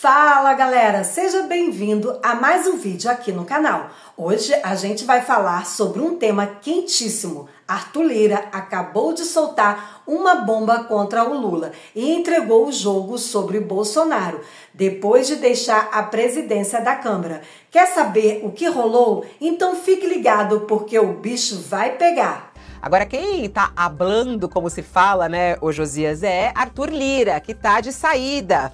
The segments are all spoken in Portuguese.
Fala galera, seja bem-vindo a mais um vídeo aqui no canal. Hoje a gente vai falar sobre um tema quentíssimo. Arthur Lira acabou de soltar uma bomba contra o Lula e entregou o jogo sobre Bolsonaro, depois de deixar a presidência da Câmara. Quer saber o que rolou? Então fique ligado porque o bicho vai pegar. Agora, quem tá hablando, como se fala, né, ô Josias, é Arthur Lira, que tá de saída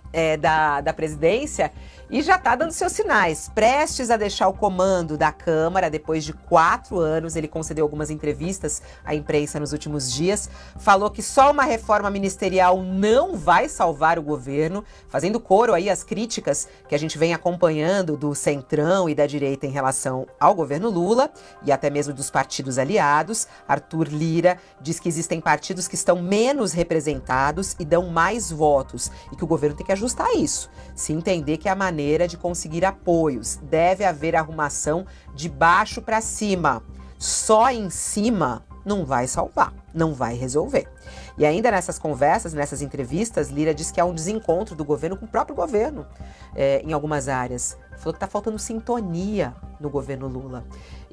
da presidência e já tá dando seus sinais, prestes a deixar o comando da Câmara depois de 4 anos. Ele concedeu algumas entrevistas à imprensa nos últimos dias, falou que só uma reforma ministerial não vai salvar o governo, fazendo coro aí às críticas que a gente vem acompanhando do Centrão e da direita em relação ao governo Lula e até mesmo dos partidos aliados. Arthur Lira diz que existem partidos que estão menos representados e dão mais votos e que o governo tem que ajustar isso, se entender que a maneira de conseguir apoios deve haver arrumação de baixo para cima. Só em cima não vai salvar, não vai resolver. E ainda nessas conversas, nessas entrevistas, Lira diz que há um desencontro do governo com o próprio governo em algumas áreas. Falou que está faltando sintonia no governo Lula.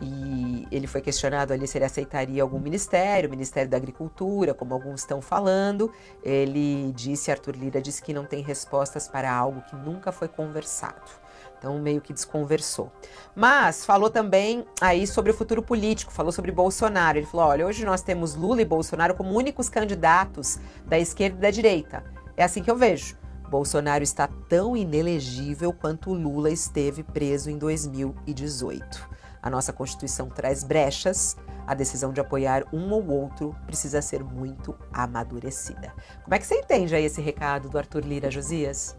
E ele foi questionado ali se ele aceitaria algum ministério, o Ministério da Agricultura, como alguns estão falando. Ele disse, Arthur Lira disse que não tem respostas para algo que nunca foi conversado. Então, meio que desconversou. Mas falou também aí sobre o futuro político, falou sobre Bolsonaro. Ele falou, olha, hoje nós temos Lula e Bolsonaro como únicos candidatos da esquerda e da direita. É assim que eu vejo. Bolsonaro está tão inelegível quanto Lula esteve preso em 2018. A nossa Constituição traz brechas, a decisão de apoiar um ou outro precisa ser muito amadurecida. Como é que você entende aí esse recado do Arthur Lira, Josias?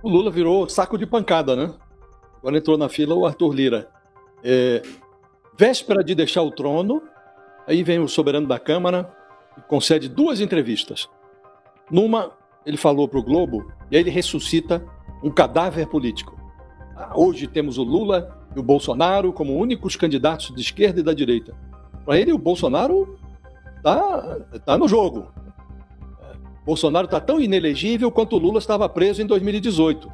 O Lula virou saco de pancada, né? Agora entrou na fila o Arthur Lira. Véspera de deixar o trono, aí vem o soberano da Câmara e concede 2 entrevistas. Numa, ele falou para o Globo, e aí ele ressuscita um cadáver político. Hoje temos o Lula e o Bolsonaro como únicos candidatos de esquerda e da direita. Para ele, o Bolsonaro tá no jogo. Bolsonaro está tão inelegível quanto o Lula estava preso em 2018.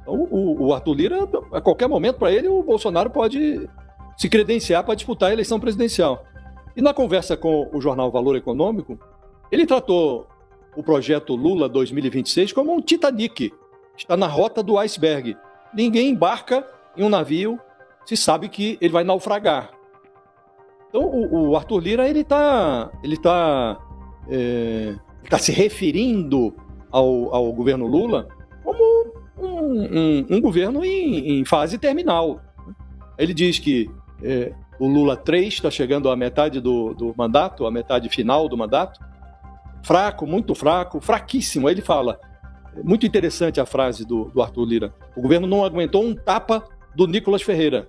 Então, o Arthur Lira, a qualquer momento, para ele, o Bolsonaro pode se credenciar para disputar a eleição presidencial. E na conversa com o jornal Valor Econômico, ele tratou o projeto Lula 2026 como um Titanic. Está na rota do iceberg. Ninguém embarca em um navio se sabe que ele vai naufragar. Então, o Arthur Lira ele tá se referindo ao governo Lula como um governo em fase terminal. Ele diz que o Lula 3 está chegando à metade do mandato, à metade final do mandato. Fraco, muito fraco, fraquíssimo. Aí ele fala, muito interessante a frase do Arthur Lira, o governo não aguentou um tapa do Nicolas Ferreira.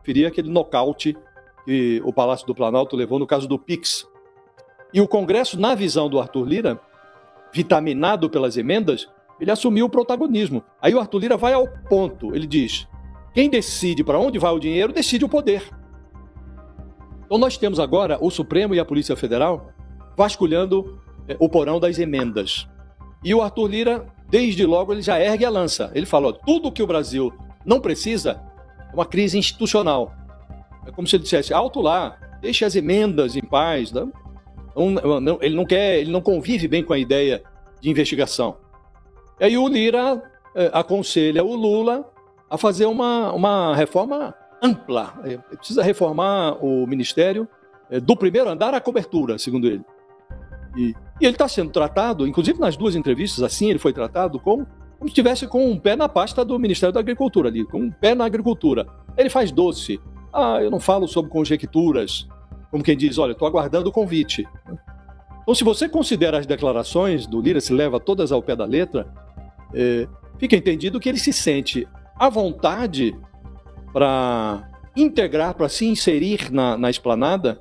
Queria aquele nocaute que o Palácio do Planalto levou no caso do Pix. E o Congresso, na visão do Arthur Lira, vitaminado pelas emendas, ele assumiu o protagonismo. Aí o Arthur Lira vai ao ponto, ele diz, quem decide para onde vai o dinheiro, decide o poder. Então nós temos agora o Supremo e a Polícia Federal vasculhando o porão das emendas. E o Arthur Lira, desde logo, ele já ergue a lança. Ele fala, tudo que o Brasil não precisa é uma crise institucional. É como se ele dissesse, alto lá, deixe as emendas em paz. Né? Ele não convive bem com a ideia de investigação. E aí o Lira aconselha o Lula a fazer uma reforma ampla. Ele precisa reformar o Ministério do primeiro andar à cobertura, segundo ele. E ele está sendo tratado, inclusive nas 2 entrevistas, assim ele foi tratado como se estivesse com um pé na pasta do Ministério da Agricultura ali, com um pé na agricultura. Ele faz doce. Eu não falo sobre conjecturas, como quem diz, olha, estou aguardando o convite. Então, se você considera as declarações do Lira, se leva todas ao pé da letra, fica entendido que ele se sente à vontade para integrar, para se inserir na esplanada,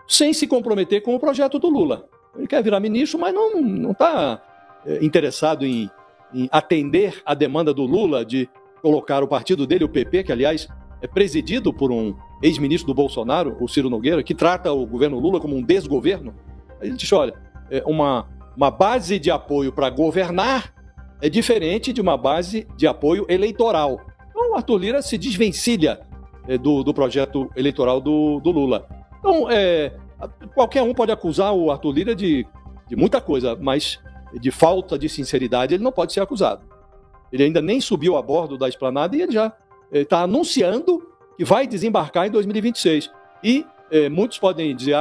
sem se comprometer com o projeto do Lula. Ele quer virar ministro, mas não está interessado em atender a demanda do Lula de colocar o partido dele, o PP, que aliás é presidido por um ex-ministro do Bolsonaro, o Ciro Nogueira, que trata o governo Lula como um desgoverno. Aí ele diz, olha, uma uma base de apoio para governar é diferente de uma base de apoio eleitoral. Então, o Arthur Lira se desvencilha do projeto eleitoral do Lula. Então, qualquer um pode acusar o Arthur Lira de muita coisa, mas de falta de sinceridade ele não pode ser acusado. Ele ainda nem subiu a bordo da esplanada e ele já está anunciando que vai desembarcar em 2026. E muitos podem dizer,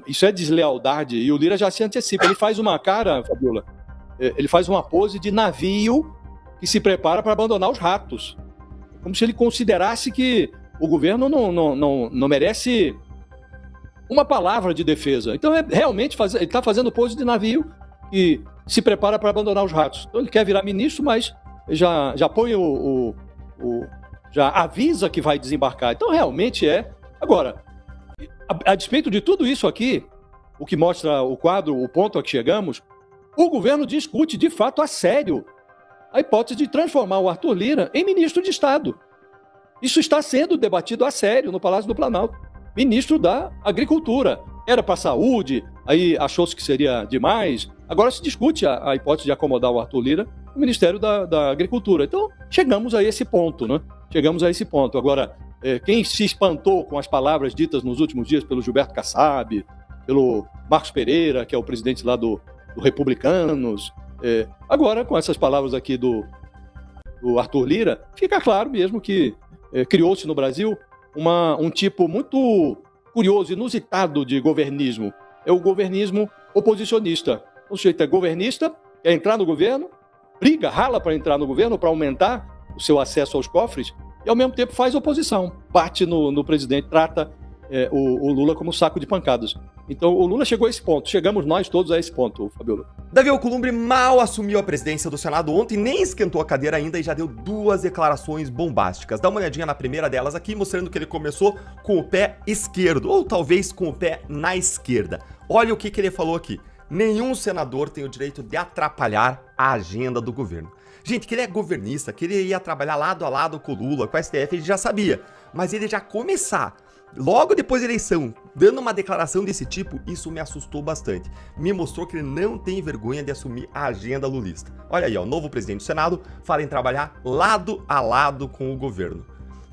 isso é deslealdade, e o Lira já se antecipa. Ele faz uma cara, Fabiola, ele faz uma pose de navio que se prepara para abandonar os ratos. Como se ele considerasse que o governo não merece uma palavra de defesa. Então, realmente, ele está fazendo pose de navio que se prepara para abandonar os ratos. Então, ele quer virar ministro, mas já põe já avisa que vai desembarcar. Então, realmente Agora, a despeito de tudo isso aqui, o que mostra o quadro, o ponto a que chegamos, o governo discute, de fato, a sério, a hipótese de transformar o Arthur Lira em ministro de Estado. Isso está sendo debatido a sério no Palácio do Planalto. Ministro da Agricultura. Era para a saúde, aí achou-se que seria demais. Agora se discute a hipótese de acomodar o Arthur Lira no Ministério da Agricultura. Então, chegamos a esse ponto, né? Chegamos a esse ponto. Agora, quem se espantou com as palavras ditas nos últimos dias pelo Gilberto Kassab, pelo Marcos Pereira, que é o presidente lá do Republicanos, agora, com essas palavras aqui do Arthur Lira, fica claro mesmo que criou-se no Brasil um tipo muito curioso, inusitado de governismo. É o governismo oposicionista. O sujeito é governista, quer entrar no governo, briga, rala para entrar no governo, para aumentar o seu acesso aos cofres, e ao mesmo tempo faz oposição, bate no presidente, trata o Lula como saco de pancadas. Então o Lula chegou a esse ponto, chegamos nós todos a esse ponto, Fabiola. Davi Alcolumbre mal assumiu a presidência do Senado ontem, nem esquentou a cadeira ainda e já deu 2 declarações bombásticas. Dá uma olhadinha na primeira delas aqui, mostrando que ele começou com o pé esquerdo, ou talvez com o pé na esquerda. Olha o que ele falou aqui. Nenhum senador tem o direito de atrapalhar a agenda do governo. Gente, que ele é governista, que ele ia trabalhar lado a lado com o Lula, com a STF, ele já sabia. Mas ele já começar, logo depois da eleição, dando uma declaração desse tipo, isso me assustou bastante. Me mostrou que ele não tem vergonha de assumir a agenda lulista. Olha aí, ó, o novo presidente do Senado fala em trabalhar lado a lado com o governo.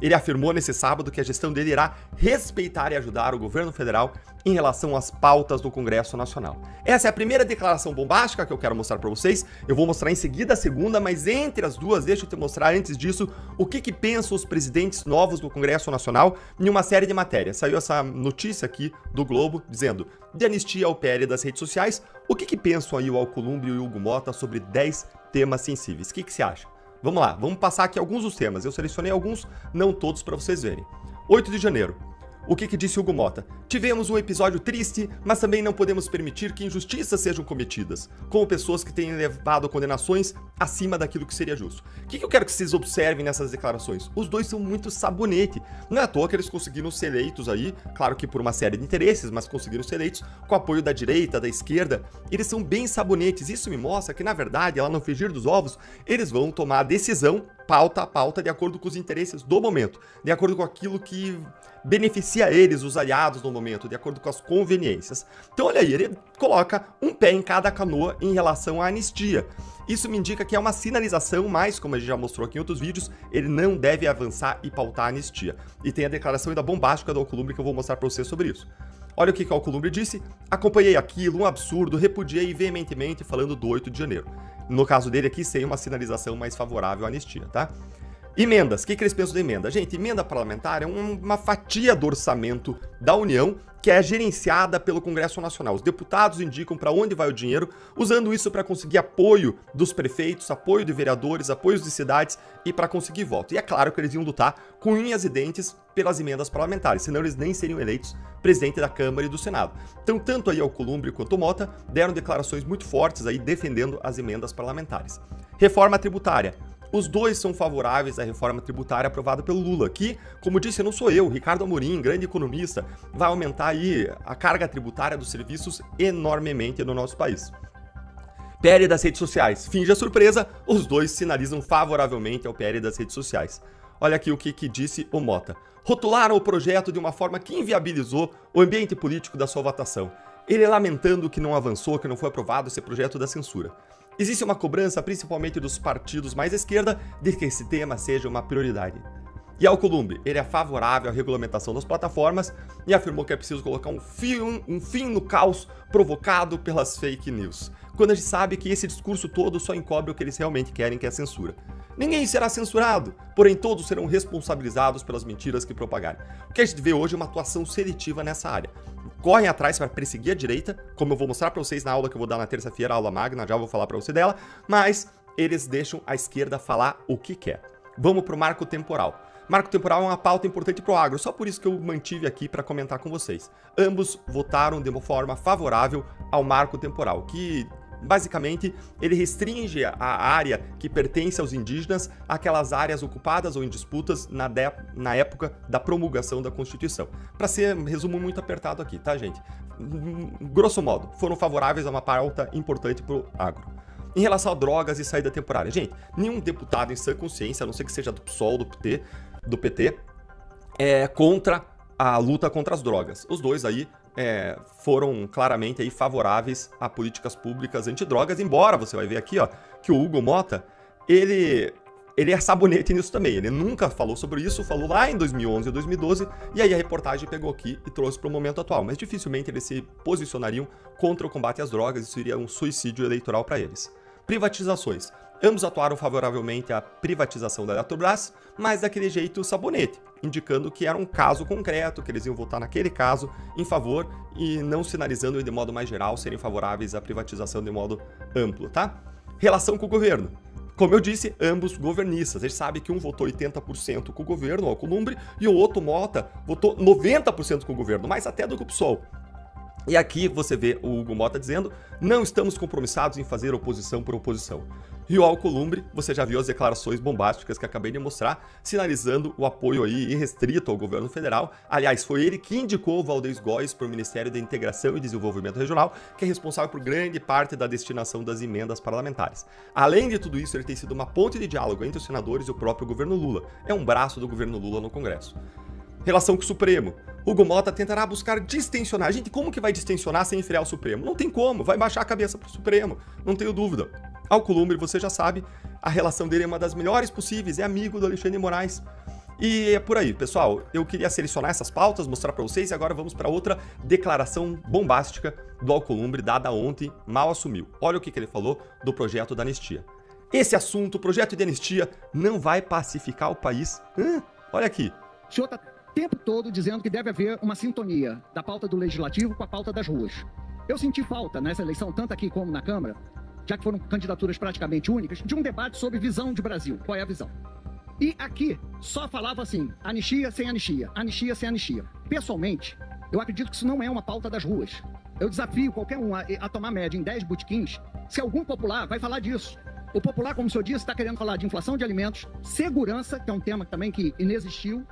Ele afirmou nesse sábado que a gestão dele irá respeitar e ajudar o governo federal em relação às pautas do Congresso Nacional. Essa é a primeira declaração bombástica que eu quero mostrar para vocês. Eu vou mostrar em seguida a segunda, mas entre as duas, deixa eu te mostrar antes disso o que pensam os presidentes novos do Congresso Nacional em uma série de matérias. Saiu essa notícia aqui do Globo dizendo: de anistia ao PL das redes sociais, o que pensam aí o Alcolumbre e o Hugo Motta sobre 10 temas sensíveis? O que você acha? Vamos lá, vamos passar aqui alguns dos temas. Eu selecionei alguns, não todos, para vocês verem. 8 de janeiro. O que disse Hugo Motta? Tivemos um episódio triste, mas também não podemos permitir que injustiças sejam cometidas, como pessoas que tenham levado condenações acima daquilo que seria justo. O que eu quero que vocês observem nessas declarações? Os dois são muito sabonete. Não é à toa que eles conseguiram ser eleitos aí, claro que por uma série de interesses, mas conseguiram ser eleitos com apoio da direita, da esquerda. Eles são bem sabonetes. Isso me mostra que, na verdade, lá no frigir dos ovos, eles vão tomar a decisão pauta a pauta, de acordo com os interesses do momento, de acordo com aquilo que beneficia eles, os aliados no momento, de acordo com as conveniências. Então olha aí, ele coloca um pé em cada canoa em relação à anistia. Isso me indica que é uma sinalização, mas, como a gente já mostrou aqui em outros vídeos, ele não deve avançar e pautar a anistia. E tem a declaração ainda bombástica do Alcolumbre que eu vou mostrar para você sobre isso. Olha o que o Alcolumbre disse: acompanhei aquilo, um absurdo, repudiei veementemente, falando do 8 de janeiro. No caso dele aqui, sem uma sinalização mais favorável à anistia, tá? Emendas, o que eles pensam de emenda? Gente, emenda parlamentar é uma fatia do orçamento da União que é gerenciada pelo Congresso Nacional. Os deputados indicam para onde vai o dinheiro, usando isso para conseguir apoio dos prefeitos, apoio de vereadores, apoios de cidades e para conseguir voto. E é claro que eles iam lutar com unhas e dentes pelas emendas parlamentares, senão eles nem seriam eleitos presidente da Câmara e do Senado. Então, tanto aí Alcolumbre quanto o Motta deram declarações muito fortes aí defendendo as emendas parlamentares. Reforma tributária. Os dois são favoráveis à reforma tributária aprovada pelo Lula, que, como disse, não sou eu, Ricardo Amorim, grande economista, vai aumentar aí a carga tributária dos serviços enormemente no nosso país. PL das redes sociais. Finge a surpresa, os dois sinalizam favoravelmente ao PL das redes sociais. Olha aqui o que disse o Motta. Rotularam o projeto de uma forma que inviabilizou o ambiente político da sua votação. ele lamentando que não avançou, que não foi aprovado esse projeto da censura. Existe uma cobrança, principalmente dos partidos mais à esquerda, de que esse tema seja uma prioridade. E Alcolumbre, ele é favorável à regulamentação das plataformas e afirmou que é preciso colocar um fim no caos provocado pelas fake news, quando a gente sabe que esse discurso todo só encobre o que eles realmente querem, que é a censura. Ninguém será censurado, porém todos serão responsabilizados pelas mentiras que propagarem. O que a gente vê hoje é uma atuação seletiva nessa área. Correm atrás para perseguir a direita, como eu vou mostrar para vocês na aula que eu vou dar na terça-feira, a aula magna, já vou falar para você dela, mas eles deixam a esquerda falar o que quer. Vamos para o marco temporal. Marco temporal é uma pauta importante para o agro, só por isso que eu mantive aqui para comentar com vocês. Ambos votaram de uma forma favorável ao marco temporal, que basicamente ele restringe a área que pertence aos indígenas àquelas áreas ocupadas ou em disputas na época da promulgação da Constituição. Para ser um resumo muito apertado aqui, tá, gente? Grosso modo, foram favoráveis a uma pauta importante para o agro. Em relação a drogas e saída temporária, gente, nenhum deputado em sã consciência, a não ser que seja do PSOL, do PT, é contra a luta contra as drogas. Os dois aí foram claramente aí favoráveis a políticas públicas antidrogas, embora você vai ver aqui, ó, que o Hugo Motta, ele é sabonete nisso também. Ele nunca falou sobre isso, falou lá em 2011 e 2012, e aí a reportagem pegou aqui e trouxe para o momento atual. Mas dificilmente eles se posicionariam contra o combate às drogas, isso seria um suicídio eleitoral para eles. Privatizações. Ambos atuaram favoravelmente à privatização da Eletrobras, mas daquele jeito sabonete, indicando que era um caso concreto, que eles iam votar naquele caso em favor e não sinalizando de modo mais geral serem favoráveis à privatização de modo amplo, tá? Relação com o governo. Como eu disse, ambos governistas. A gente sabe que um votou 80% com o governo, o Alcolumbre, e o outro, Motta, votou 90% com o governo, mais até do que o PSOL. E aqui você vê o Hugo Motta dizendo: não estamos compromissados em fazer oposição por oposição. E o Alcolumbre, você já viu as declarações bombásticas que acabei de mostrar, sinalizando o apoio aí irrestrito ao governo federal. Aliás, foi ele que indicou o Valdez Góes para o Ministério da Integração e Desenvolvimento Regional, que é responsável por grande parte da destinação das emendas parlamentares. Além de tudo isso, ele tem sido uma ponte de diálogo entre os senadores e o próprio governo Lula. É um braço do governo Lula no Congresso. Relação com o Supremo. Hugo Motta tentará buscar distensionar. Gente, como que vai distensionar sem enfriar o Supremo? Não tem como, vai baixar a cabeça pro Supremo, não tenho dúvida. Alcolumbre, você já sabe, a relação dele é uma das melhores possíveis, é amigo do Alexandre de Moraes. E é por aí, pessoal. Eu queria selecionar essas pautas, mostrar para vocês, e agora vamos para outra declaração bombástica do Alcolumbre, dada ontem, mal assumiu. Olha o que ele falou do projeto da anistia. Esse assunto, o projeto de anistia, não vai pacificar o país. Olha aqui. O senhor está o tempo todo dizendo que deve haver uma sintonia da pauta do Legislativo com a pauta das ruas. Eu senti falta nessa eleição, tanto aqui como na Câmara, já que foram candidaturas praticamente únicas, de um debate sobre visão de Brasil. Qual é a visão? E aqui só falava assim, anistia sem anistia, anistia sem anistia. Pessoalmente, eu acredito que isso não é uma pauta das ruas. Eu desafio qualquer um a tomar média em 10 botequins, se algum popular vai falar disso. O popular, como o senhor disse, está querendo falar de inflação de alimentos, segurança, que é um tema também que inexistiu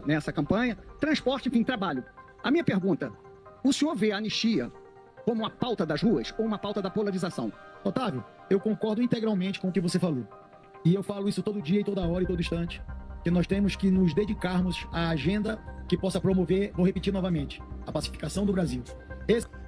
nessa campanha, transporte, enfim, trabalho. A minha pergunta, o senhor vê a anistia como uma pauta das ruas ou uma pauta da polarização? Otávio, eu concordo integralmente com o que você falou. E eu falo isso todo dia e toda hora e todo instante, que nós temos que nos dedicarmos à agenda que possa promover, vou repetir novamente, a pacificação do Brasil.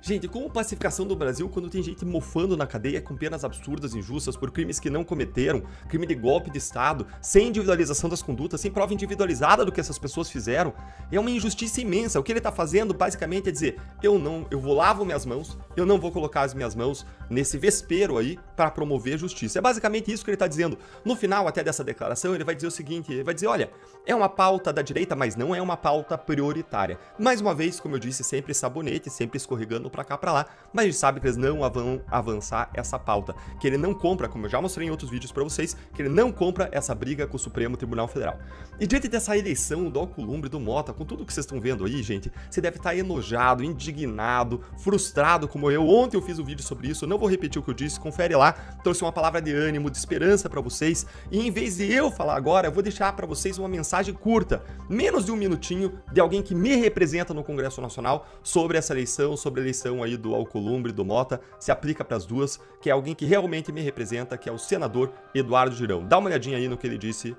Gente, como pacificação do Brasil quando tem gente mofando na cadeia com penas absurdas, injustas, por crimes que não cometeram, crime de golpe de Estado, sem individualização das condutas, sem prova individualizada do que essas pessoas fizeram, é uma injustiça imensa. O que ele tá fazendo, basicamente, é dizer, eu vou lavo minhas mãos, eu não vou colocar as minhas mãos nesse vespeiro aí para promover justiça. É basicamente isso que ele tá dizendo. No final, até dessa declaração, ele vai dizer o seguinte, ele vai dizer, olha, é uma pauta da direita, mas não é uma pauta prioritária. Mais uma vez, como eu disse, sempre sabonete, sempre escorregando pra cá, pra lá, mas a gente sabe que eles não vão avançar essa pauta, que ele não compra, como eu já mostrei em outros vídeos pra vocês, que ele não compra essa briga com o Supremo Tribunal Federal. E diante dessa eleição do Alcolumbre, do Motta, com tudo que vocês estão vendo aí, gente, você deve estar enojado, indignado, frustrado como eu. Ontem eu fiz um vídeo sobre isso, eu não vou repetir o que eu disse, confere lá, trouxe uma palavra de ânimo, de esperança pra vocês, e em vez de eu falar agora, eu vou deixar pra vocês uma mensagem curta, menos de um minutinho, de alguém que me representa no Congresso Nacional, sobre essa eleição, sobre a eleição aí do Alcolumbre, do Motta, se aplica para as duas, que é alguém que realmente me representa, que é o senador Eduardo Girão. Dá uma olhadinha aí no que ele disse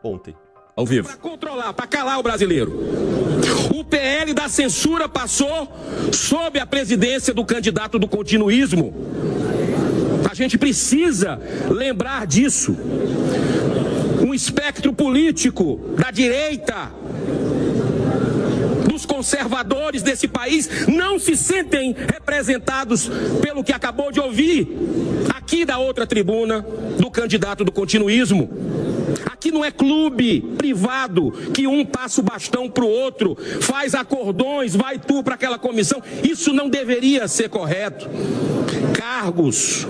ontem. Ao vivo. Para controlar, para calar o brasileiro. O PL da censura passou sob a presidência do candidato do continuismo. A gente precisa lembrar disso. Um espectro político da direita, dos conservadores desse país, não se sentem representados pelo que acabou de ouvir aqui da outra tribuna do candidato do continuismo. Aqui não é clube privado que um passa o bastão para o outro, faz acordões, vai tu para aquela comissão. Isso não deveria ser correto. Cargos.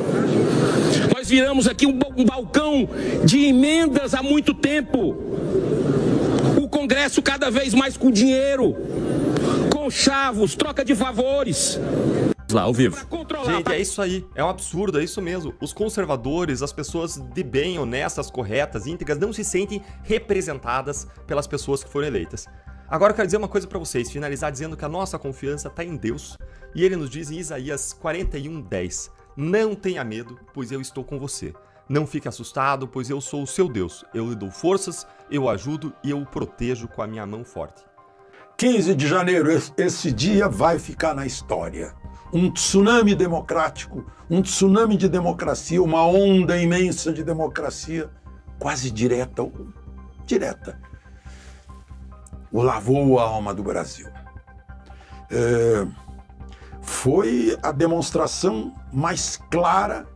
Nós viramos aqui um balcão de emendas há muito tempo. O Congresso cada vez mais com dinheiro, com chavos, troca de favores. Lá, ao vivo. Gente, é isso aí. É um absurdo, é isso mesmo. Os conservadores, as pessoas de bem, honestas, corretas, íntegras, não se sentem representadas pelas pessoas que foram eleitas. Agora eu quero dizer uma coisa pra vocês, finalizar dizendo que a nossa confiança tá em Deus. E ele nos diz em Isaías 41:10, não tenha medo, pois eu estou com você. Não fique assustado, pois eu sou o seu Deus. Eu lhe dou forças, eu o ajudo e eu o protejo com a minha mão forte. 15 de janeiro, esse dia vai ficar na história. Um tsunami democrático, um tsunami de democracia, uma onda imensa de democracia, quase direta, lavou a alma do Brasil. Foi a demonstração mais clara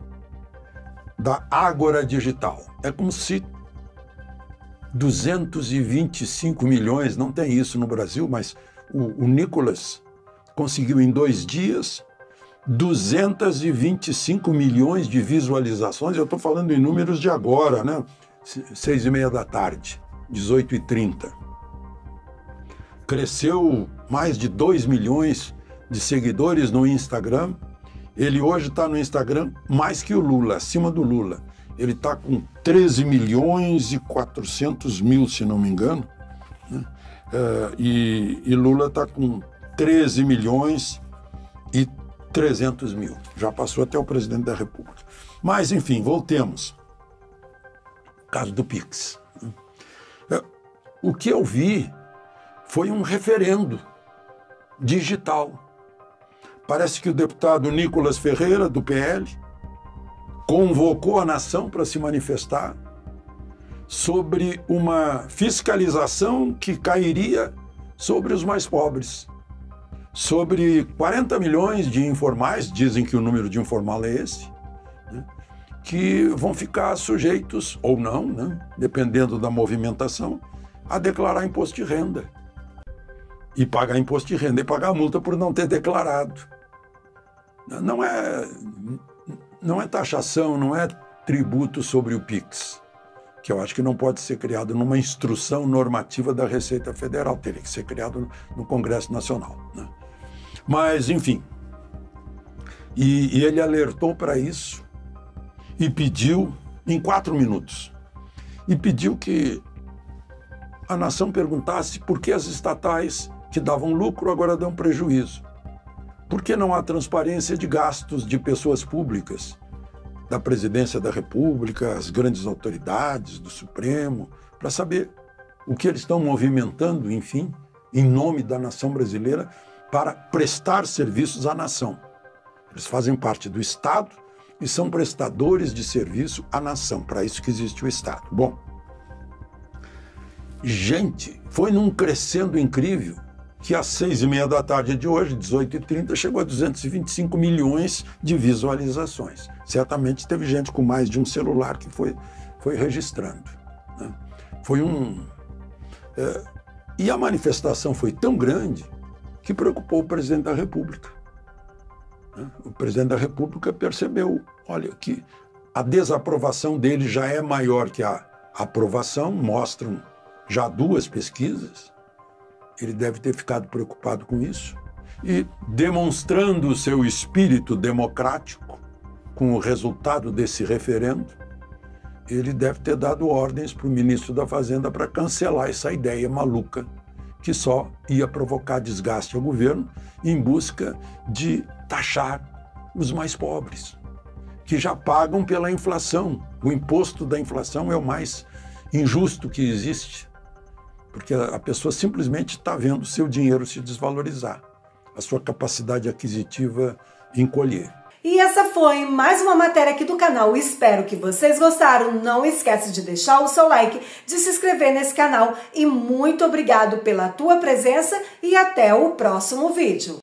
da ágora digital. É como se 225 milhões, não tem isso no Brasil, mas o Nicolas conseguiu em 2 dias 225 milhões de visualizações. Eu estou falando em números de agora, né? 6:30 da tarde, 18h30. Cresceu mais de 2 milhões de seguidores no Instagram. Ele hoje está no Instagram mais que o Lula, acima do Lula. Ele está com 13 milhões e 400 mil, se não me engano, né? E Lula está com 13 milhões e 300 mil. Já passou até o presidente da República. Mas, enfim, voltemos. O caso do Pix. O que eu vi foi um referendo digital. Parece que o deputado Nicolas Ferreira, do PL, convocou a nação para se manifestar sobre uma fiscalização que cairia sobre os mais pobres. Sobre 40 milhões de informais, dizem que o número de informal é esse, né, que vão ficar sujeitos, ou não, né, dependendo da movimentação, a declarar imposto de renda. E pagar imposto de renda e pagar multa por não ter declarado. Não é taxação, não é tributo sobre o PIX, que eu acho que não pode ser criado numa instrução normativa da Receita Federal, teria que ser criado no Congresso Nacional, né? Mas, enfim, e ele alertou para isso e pediu, em 4 minutos, e pediu que a nação perguntasse por que as estatais que davam lucro agora dão prejuízo. Por que não há transparência de gastos de pessoas públicas, da Presidência da República, as grandes autoridades, do Supremo, para saber o que eles estão movimentando, enfim, em nome da nação brasileira, para prestar serviços à nação. Eles fazem parte do Estado e são prestadores de serviço à nação, para isso que existe o Estado. Bom, gente, foi num crescendo incrível que às 6:30 da tarde de hoje, 18h30, chegou a 225 milhões de visualizações. Certamente teve gente com mais de um celular que foi registrando, né? E a manifestação foi tão grande que preocupou o presidente da República. O presidente da República percebeu, olha, que a desaprovação dele já é maior que a aprovação, mostram já 2 pesquisas. Ele deve ter ficado preocupado com isso. E demonstrando o seu espírito democrático com o resultado desse referendo, ele deve ter dado ordens para o ministro da Fazenda para cancelar essa ideia maluca que só ia provocar desgaste ao governo em busca de taxar os mais pobres, que já pagam pela inflação. O imposto da inflação é o mais injusto que existe. porque a pessoa simplesmente está vendo o seu dinheiro se desvalorizar, a sua capacidade aquisitiva encolher. E essa foi mais uma matéria aqui do canal. Espero que vocês gostaram. Não esquece de deixar o seu like, de se inscrever nesse canal e muito obrigado pela tua presença e até o próximo vídeo.